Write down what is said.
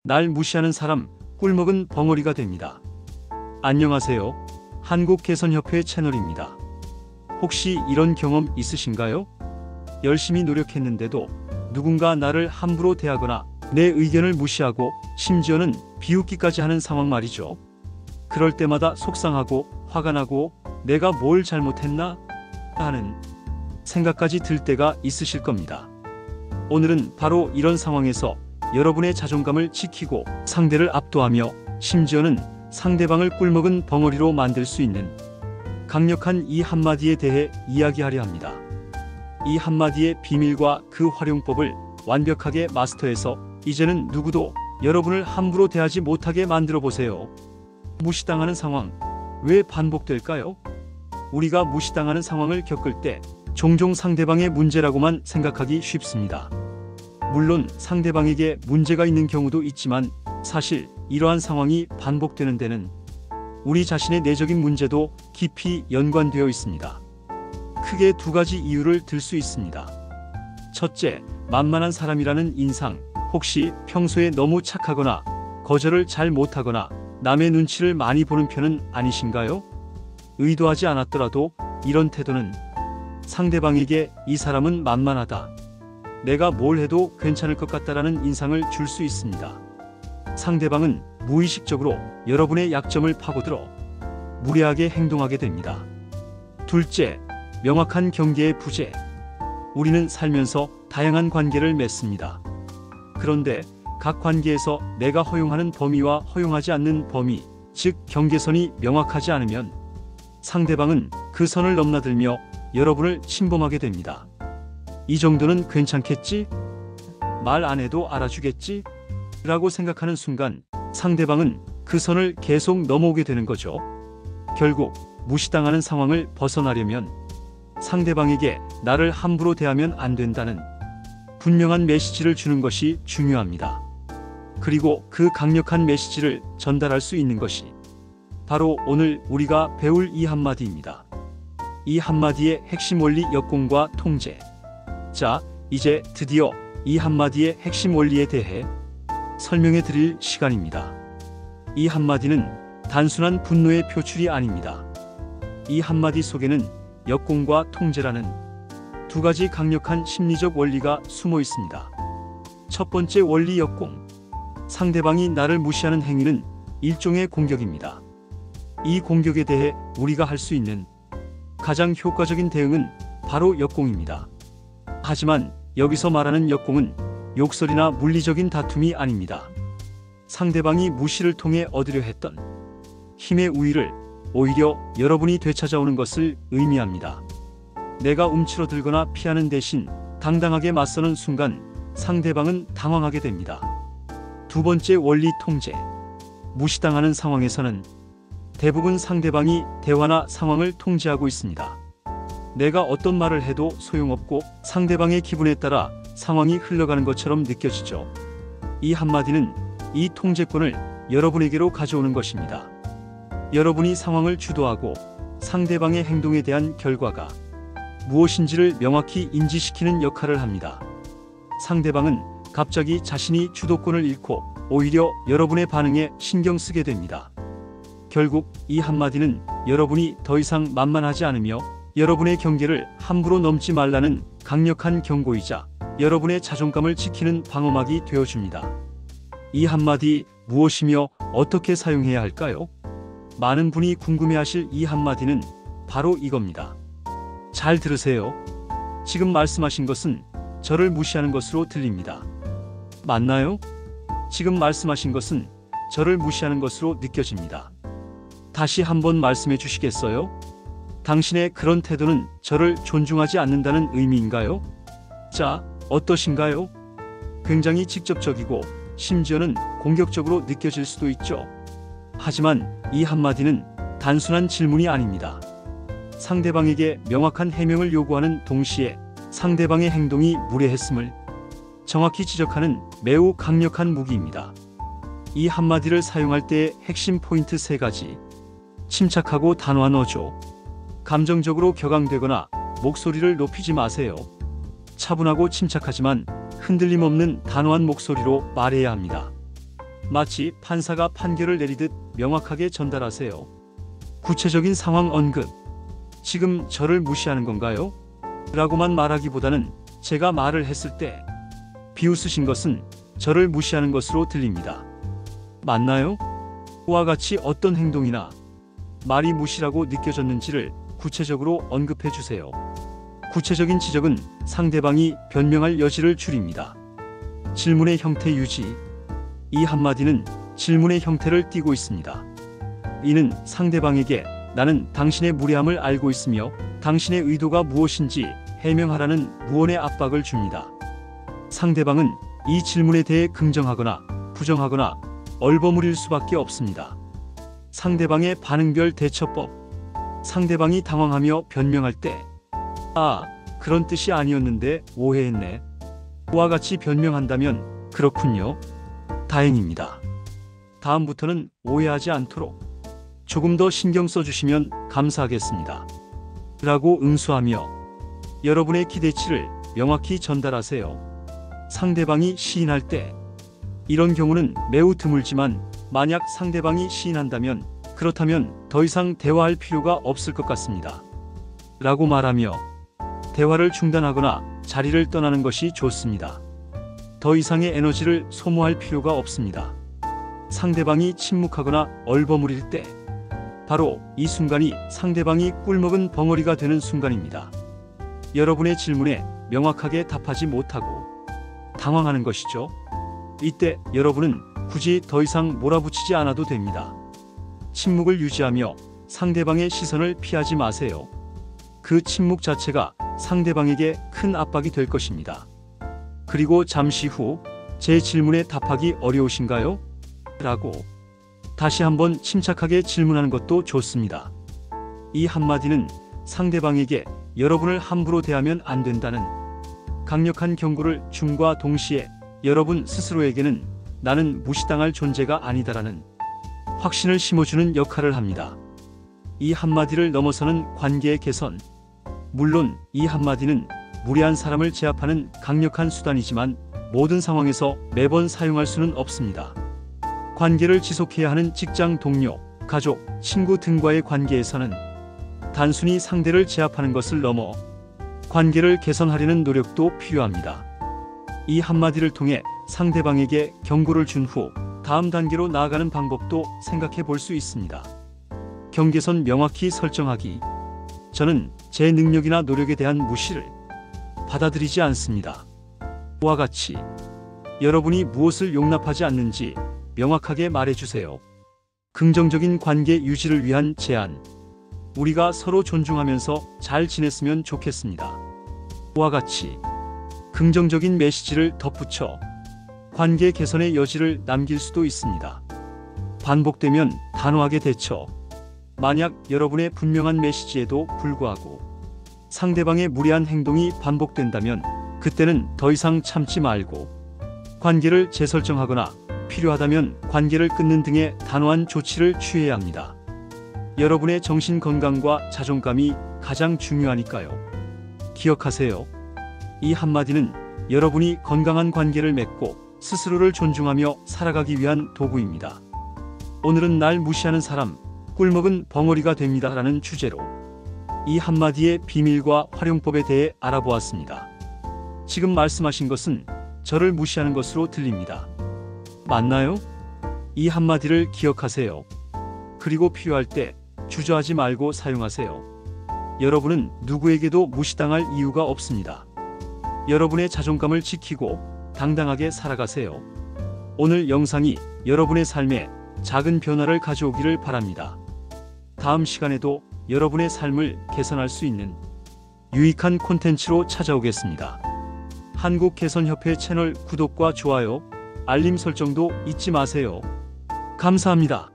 날 무시하는 사람 꿀먹은 벙어리가 됩니다. 안녕하세요. 한국개선협회 채널입니다. 혹시 이런 경험 있으신가요? 열심히 노력했는데도 누군가 나를 함부로 대하거나 내 의견을 무시하고 심지어는 비웃기까지 하는 상황 말이죠. 그럴 때마다 속상하고 화가 나고 내가 뭘 잘못했나 하는 생각까지 들 때가 있으실 겁니다. 오늘은 바로 이런 상황에서 여러분의 자존감을 지키고 상대를 압도하며 심지어는 상대방을 꿀먹은 벙어리로 만들 수 있는 강력한 이 한마디에 대해 이야기하려 합니다. 이 한마디의 비밀과 그 활용법을 완벽하게 마스터해서 이제는 누구도 여러분을 함부로 대하지 못하게 만들어 보세요. 무시당하는 상황, 왜 반복될까요? 우리가 무시당하는 상황을 겪을 때 종종 상대방의 문제라고만 생각하기 쉽습니다. 물론 상대방에게 문제가 있는 경우도 있지만 사실 이러한 상황이 반복되는 데는 우리 자신의 내적인 문제도 깊이 연관되어 있습니다. 크게 두 가지 이유를 들 수 있습니다. 첫째, 만만한 사람이라는 인상. 혹시 평소에 너무 착하거나 거절을 잘 못하거나 남의 눈치를 많이 보는 편은 아니신가요? 의도하지 않았더라도 이런 태도는 상대방에게 이 사람은 만만하다, 내가 뭘 해도 괜찮을 것 같다라는 인상을 줄 수 있습니다. 상대방은 무의식적으로 여러분의 약점을 파고들어 무례하게 행동하게 됩니다. 둘째, 명확한 경계의 부재. 우리는 살면서 다양한 관계를 맺습니다. 그런데 각 관계에서 내가 허용하는 범위와 허용하지 않는 범위, 즉 경계선이 명확하지 않으면 상대방은 그 선을 넘나들며 여러분을 침범하게 됩니다. 이 정도는 괜찮겠지? 말 안 해도 알아주겠지? 라고 생각하는 순간 상대방은 그 선을 계속 넘어오게 되는 거죠. 결국 무시당하는 상황을 벗어나려면 상대방에게 나를 함부로 대하면 안 된다는 분명한 메시지를 주는 것이 중요합니다. 그리고 그 강력한 메시지를 전달할 수 있는 것이 바로 오늘 우리가 배울 이 한마디입니다. 이 한마디의 핵심 원리, 역공과 통제. 자, 이제 드디어 이 한마디의 핵심 원리에 대해 설명해 드릴 시간입니다. 이 한마디는 단순한 분노의 표출이 아닙니다. 이 한마디 속에는 역공과 통제라는 두 가지 강력한 심리적 원리가 숨어 있습니다. 첫 번째 원리, 역공. 상대방이 나를 무시하는 행위는 일종의 공격입니다. 이 공격에 대해 우리가 할 수 있는 가장 효과적인 대응은 바로 역공입니다. 하지만 여기서 말하는 역공은 욕설이나 물리적인 다툼이 아닙니다. 상대방이 무시를 통해 얻으려 했던 힘의 우위를 오히려 여러분이 되찾아오는 것을 의미합니다. 내가 움츠러들거나 피하는 대신 당당하게 맞서는 순간 상대방은 당황하게 됩니다. 두 번째 원리, 통제. 무시당하는 상황에서는 대부분 상대방이 대화나 상황을 통제하고 있습니다. 내가 어떤 말을 해도 소용없고 상대방의 기분에 따라 상황이 흘러가는 것처럼 느껴지죠. 이 한마디는 이 통제권을 여러분에게로 가져오는 것입니다. 여러분이 상황을 주도하고 상대방의 행동에 대한 결과가 무엇인지를 명확히 인지시키는 역할을 합니다. 상대방은 갑자기 자신이 주도권을 잃고 오히려 여러분의 반응에 신경 쓰게 됩니다. 결국 이 한마디는 여러분이 더 이상 만만하지 않으며 여러분의 경계를 함부로 넘지 말라는 강력한 경고이자 여러분의 자존감을 지키는 방어막이 되어줍니다. 이 한마디 무엇이며 어떻게 사용해야 할까요? 많은 분이 궁금해하실 이 한마디는 바로 이겁니다. 잘 들으세요. 지금 말씀하신 것은 저를 무시하는 것으로 들립니다. 맞나요? 지금 말씀하신 것은 저를 무시하는 것으로 느껴집니다. 다시 한번 말씀해 주시겠어요? 당신의 그런 태도는 저를 존중하지 않는다는 의미인가요? 자, 어떠신가요? 굉장히 직접적이고 심지어는 공격적으로 느껴질 수도 있죠. 하지만 이 한마디는 단순한 질문이 아닙니다. 상대방에게 명확한 해명을 요구하는 동시에 상대방의 행동이 무례했음을 정확히 지적하는 매우 강력한 무기입니다. 이 한마디를 사용할 때의 핵심 포인트 3가지. 침착하고 단호한 어조. 감정적으로 격앙되거나 목소리를 높이지 마세요. 차분하고 침착하지만 흔들림 없는 단호한 목소리로 말해야 합니다. 마치 판사가 판결을 내리듯 명확하게 전달하세요. 구체적인 상황 언급. 지금 저를 무시하는 건가요? 라고만 말하기보다는 제가 말을 했을 때 비웃으신 것은 저를 무시하는 것으로 들립니다. 맞나요? 와 같이 어떤 행동이나 말이 무시라고 느껴졌는지를 구체적으로 언급해 주세요. 구체적인 지적은 상대방이 변명할 여지를 줄입니다. 질문의 형태 유지. 이 한마디는 질문의 형태를 띠고 있습니다. 이는 상대방에게 나는 당신의 무례함을 알고 있으며 당신의 의도가 무엇인지 해명하라는 무언의 압박을 줍니다. 상대방은 이 질문에 대해 긍정하거나 부정하거나 얼버무릴 수밖에 없습니다. 상대방의 반응별 대처법. 상대방이 당황하며 변명할 때 아, 그런 뜻이 아니었는데 오해했네. 와 같이 변명한다면 그렇군요. 다행입니다. 다음부터는 오해하지 않도록 조금 더 신경 써주시면 감사하겠습니다. 라고 응수하며 여러분의 기대치를 명확히 전달하세요. 상대방이 시인할 때 이런 경우는 매우 드물지만 만약 상대방이 시인한다면 그렇다면 더 이상 대화할 필요가 없을 것 같습니다. 라고 말하며 대화를 중단하거나 자리를 떠나는 것이 좋습니다. 더 이상의 에너지를 소모할 필요가 없습니다. 상대방이 침묵하거나 얼버무릴 때 바로 이 순간이 상대방이 꿀먹은 벙어리가 되는 순간입니다. 여러분의 질문에 명확하게 답하지 못하고 당황하는 것이죠. 이때 여러분은 굳이 더 이상 몰아붙이지 않아도 됩니다. 침묵을 유지하며 상대방의 시선을 피하지 마세요. 그 침묵 자체가 상대방에게 큰 압박이 될 것입니다. 그리고 잠시 후 제 질문에 답하기 어려우신가요? 라고 다시 한번 침착하게 질문하는 것도 좋습니다. 이 한마디는 상대방에게 여러분을 함부로 대하면 안 된다는 강력한 경고를 줌과 동시에 여러분 스스로에게는 나는 무시당할 존재가 아니다라는 확신을 심어주는 역할을 합니다. 이 한마디를 넘어서는 관계의 개선. 물론 이 한마디는 무례한 사람을 제압하는 강력한 수단이지만 모든 상황에서 매번 사용할 수는 없습니다. 관계를 지속해야 하는 직장 동료, 가족, 친구 등과의 관계에서는 단순히 상대를 제압하는 것을 넘어 관계를 개선하려는 노력도 필요합니다. 이 한마디를 통해 상대방에게 경고를 준 후 다음 단계로 나아가는 방법도 생각해 볼 수 있습니다. 경계선 명확히 설정하기. 저는 제 능력이나 노력에 대한 무시를 받아들이지 않습니다. 와 같이 여러분이 무엇을 용납하지 않는지 명확하게 말해주세요. 긍정적인 관계 유지를 위한 제안. 우리가 서로 존중하면서 잘 지냈으면 좋겠습니다. 와 같이 긍정적인 메시지를 덧붙여 관계 개선의 여지를 남길 수도 있습니다. 반복되면 단호하게 대처. 만약 여러분의 분명한 메시지에도 불구하고 상대방의 무례한 행동이 반복된다면 그때는 더 이상 참지 말고 관계를 재설정하거나 필요하다면 관계를 끊는 등의 단호한 조치를 취해야 합니다. 여러분의 정신 건강과 자존감이 가장 중요하니까요. 기억하세요. 이 한마디는 여러분이 건강한 관계를 맺고 스스로를 존중하며 살아가기 위한 도구입니다. 오늘은 날 무시하는 사람, 꿀먹은 벙어리가 됩니다. 라는 주제로 이 한마디의 비밀과 활용법에 대해 알아보았습니다. 지금 말씀하신 것은 저를 무시하는 것으로 들립니다. 맞나요? 이 한마디를 기억하세요. 그리고 필요할 때 주저하지 말고 사용하세요. 여러분은 누구에게도 무시당할 이유가 없습니다. 여러분의 자존감을 지키고 당당하게 살아가세요. 오늘 영상이 여러분의 삶에 작은 변화를 가져오기를 바랍니다. 다음 시간에도 여러분의 삶을 개선할 수 있는 유익한 콘텐츠로 찾아오겠습니다. 한국개선협회 채널 구독과 좋아요, 알림 설정도 잊지 마세요. 감사합니다.